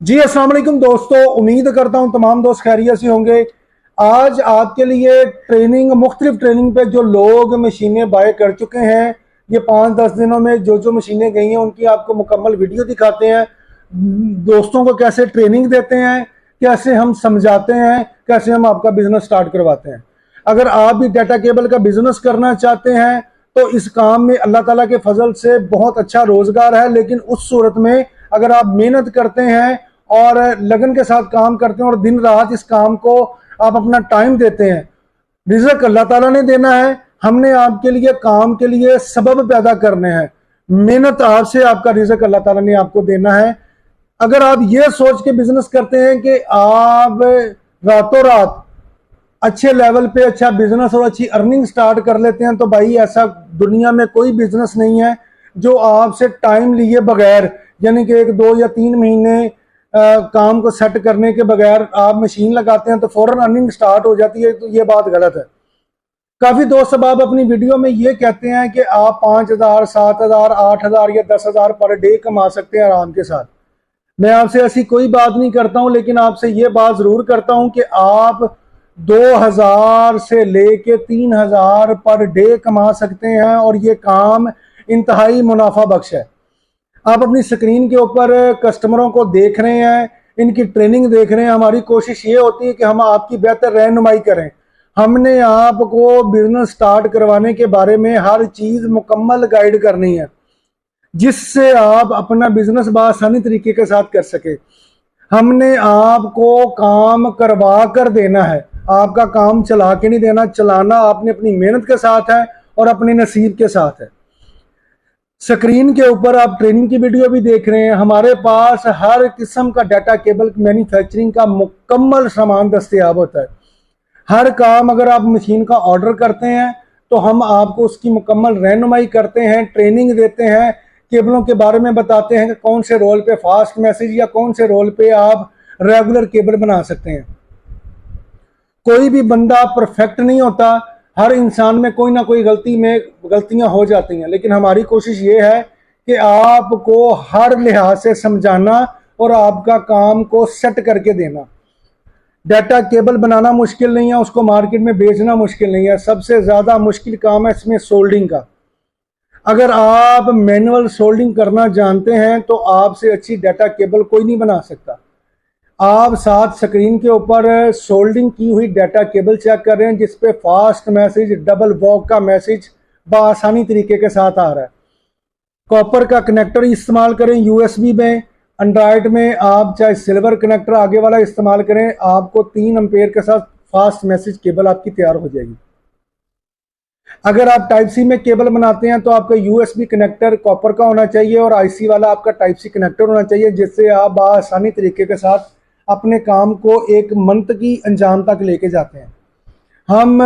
जी अस्सलाम वालेकुम दोस्तों, उम्मीद करता हूं तमाम दोस्त खैरियत से होंगे। आज आपके लिए ट्रेनिंग मुख्तलिफ ट्रेनिंग पे जो लोग मशीनें बाय कर चुके हैं, ये 5-10 दिनों में जो मशीनें गई हैं उनकी आपको मुकम्मल वीडियो दिखाते हैं। दोस्तों को कैसे ट्रेनिंग देते हैं, कैसे हम समझाते हैं, कैसे हम आपका बिजनेस स्टार्ट करवाते हैं। अगर आप भी डाटा केबल का बिजनेस करना चाहते हैं तो इस काम में अल्लाह ताला के फजल से बहुत अच्छा रोजगार है, लेकिन उस सूरत में अगर आप मेहनत करते हैं और लगन के साथ काम करते हैं और दिन रात इस काम को आप अपना टाइम देते हैं, रिज़्क अल्लाह ताला ने देना है। हमने आपके लिए काम के लिए सबब पैदा करने हैं, मेहनत आपसे आपका रिज़्क अल्लाह ताला ने आपको देना है। अगर आप ये सोच के बिजनेस करते हैं कि आप रातों रात अच्छे लेवल पे अच्छा बिजनेस और अच्छी अर्निंग स्टार्ट कर लेते हैं, तो भाई ऐसा दुनिया में कोई बिजनेस नहीं है जो आपसे टाइम लिए बगैर, यानी कि 1, 2 या 3 महीने काम को सेट करने के बगैर आप मशीन लगाते हैं तो फौरन अर्निंग स्टार्ट हो जाती है। तो ये बात गलत है। काफी दोस्त अब आप अपनी वीडियो में ये कहते हैं कि आप 5,000, 7,000, 8,000 या 10,000 पर डे कमा सकते हैं आराम के साथ। मैं आपसे ऐसी कोई बात नहीं करता हूं, लेकिन आपसे ये बात जरूर करता हूं कि आप 2,000 से लेके 3,000 पर डे कमा सकते हैं और ये काम इंतहाई मुनाफा बख्श है। आप अपनी स्क्रीन के ऊपर कस्टमरों को देख रहे हैं, इनकी ट्रेनिंग देख रहे हैं। हमारी कोशिश ये होती है कि हम आपकी बेहतर रहनुमाई करें। हमने आपको बिजनेस स्टार्ट करवाने के बारे में हर चीज मुकम्मल गाइड करनी है, जिससे आप अपना बिजनेस बआसानी तरीके के साथ कर सके। हमने आपको काम करवा कर देना है, आपका काम चला के नहीं देना। चलाना आपने अपनी मेहनत के साथ है और अपने नसीब के साथ है। स्क्रीन के ऊपर आप ट्रेनिंग की वीडियो भी देख रहे हैं। हमारे पास हर किस्म का डाटा केबल मैन्युफैक्चरिंग का मुकम्मल सामान दस्तयाब होता है। हर काम अगर आप मशीन का ऑर्डर करते हैं तो हम आपको उसकी मुकम्मल रहनुमाई करते हैं, ट्रेनिंग देते हैं, केबलों के बारे में बताते हैं कि कौन से रोल पे फास्ट मैसेज या कौन से रोल पे आप रेगुलर केबल बना सकते हैं। कोई भी बंदा परफेक्ट नहीं होता, हर इंसान में कोई ना कोई गलतियां हो जाती हैं, लेकिन हमारी कोशिश ये है कि आपको हर लिहाज से समझाना और आपका काम को सेट करके देना। डाटा केबल बनाना मुश्किल नहीं है, उसको मार्केट में बेचना मुश्किल नहीं है। सबसे ज़्यादा मुश्किल काम है इसमें सोल्डिंग का। अगर आप मैनुअल सोल्डिंग करना जानते हैं तो आपसे अच्छी डाटा केबल कोई नहीं बना सकता। आप साथ स्क्रीन के ऊपर सोल्डिंग की हुई डाटा केबल चेक कर रहे हैं, जिसपे फास्ट मैसेज, डबल वॉक का मैसेज बआसानी तरीके के साथ आ रहा है। कॉपर का कनेक्टर इस्तेमाल करें यूएसबी में। एंड्रॉयड में आप चाहे सिल्वर कनेक्टर आगे वाला इस्तेमाल करें, आपको 3 एम्पेयर के साथ फास्ट मैसेज केबल आपकी तैयार हो जाएगी। अगर आप टाइप सी में केबल बनाते हैं तो आपका यूएसबी कनेक्टर कॉपर का होना चाहिए और आईसी वाला आपका टाइप सी कनेक्टर होना चाहिए, जिससे आप बआसानी तरीके के साथ अपने काम को एक मंथ की अंजाम तक लेके जाते हैं। हम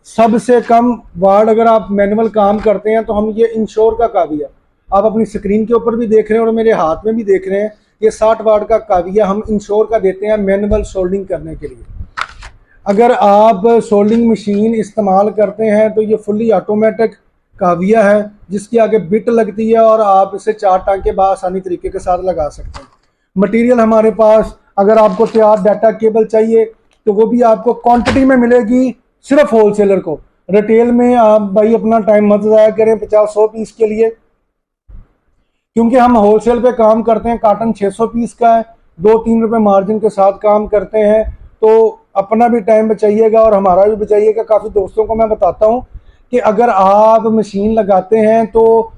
सबसे कम वार्ड अगर आप मैनुअल काम करते हैं तो हम ये इंश्योर का काविया, आप अपनी स्क्रीन के ऊपर भी देख रहे हैं और मेरे हाथ में भी देख रहे हैं, ये 60 वार्ड का काविया हम इंश्योर का देते हैं मैनुअल सोल्डिंग करने के लिए। अगर आप सोल्डिंग मशीन इस्तेमाल करते हैं तो ये फुल्ली ऑटोमेटिक काविया है, जिसकी आगे बिट लगती है और आप इसे 4 टांके बआसानी तरीके के साथ लगा सकते हैं। मटेरियल हमारे पास, अगर आपको तैयार डाटा केबल चाहिए तो वो भी आपको क्वांटिटी में मिलेगी, सिर्फ होलसेलर को। रिटेल में आप भाई अपना टाइम मत ज़ाया करें 50-100 पीस के लिए, क्योंकि हम होलसेल पे काम करते हैं। कार्टन 600 पीस का है, 2-3 रुपए मार्जिन के साथ काम करते हैं, तो अपना भी टाइम बचाइएगा और हमारा भी बचाइएगा। काफ़ी दोस्तों को मैं बताता हूँ कि अगर आप मशीन लगाते हैं तो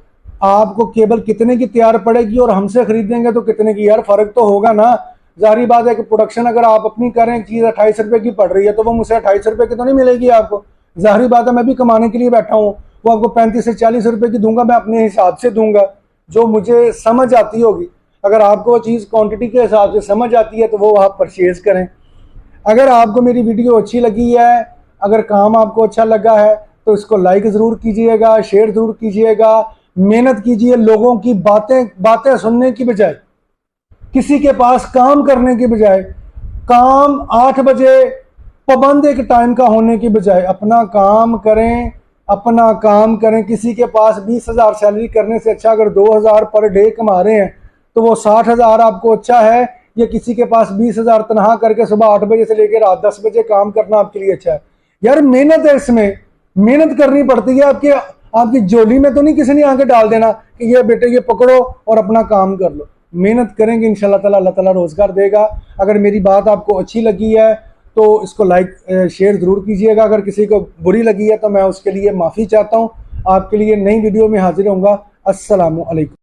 आपको केबल कितने की तैयार पड़ेगी और हमसे खरीदेंगे तो कितने की, यार फ़र्क तो होगा ना। जाहिर बात है कि प्रोडक्शन अगर आप अपनी करें, चीज़ 28 रुपये की पड़ रही है तो वो मुझसे 28 रुपये की तो नहीं मिलेगी आपको। जाहिर बात है मैं भी कमाने के लिए बैठा हूँ, वो आपको 35 से 40 रुपये की दूंगा, मैं अपने हिसाब से दूंगा जो मुझे समझ आती होगी। अगर आपको वो चीज़ क्वांटिटी के हिसाब से समझ आती है तो वो आप परचेज़ करें। अगर आपको मेरी वीडियो अच्छी लगी है, अगर काम आपको अच्छा लगा है तो इसको लाइक ज़रूर कीजिएगा, शेयर ज़रूर कीजिएगा। मेहनत कीजिए, लोगों की बातें सुनने की बजाय, किसी के पास काम करने की बजाय, काम 8 बजे पाबंद एक टाइम का होने की बजाय अपना काम करें, अपना काम करें। किसी के पास 20,000 सैलरी करने से अच्छा अगर 2,000 पर डे कमा रहे हैं तो वो 60,000 आपको अच्छा है या किसी के पास 20,000 तनख्वाह करके सुबह 8 बजे से लेकर रात 10 बजे काम करना आपके लिए अच्छा है? यार मेहनत है, इसमें मेहनत करनी पड़ती है। आपकी झोली में तो नहीं किसी ने आके डाल देना कि ये बेटे ये पकड़ो और अपना काम कर लो। मेहनत करेंगे इंशाल्लाह ताला अल्लाह ताला रोजगार देगा। अगर मेरी बात आपको अच्छी लगी है तो इसको लाइक शेयर जरूर कीजिएगा। अगर किसी को बुरी लगी है तो मैं उसके लिए माफ़ी चाहता हूँ। आपके लिए नई वीडियो में हाजिर होऊंगा। अस्सलामु अलैकुम।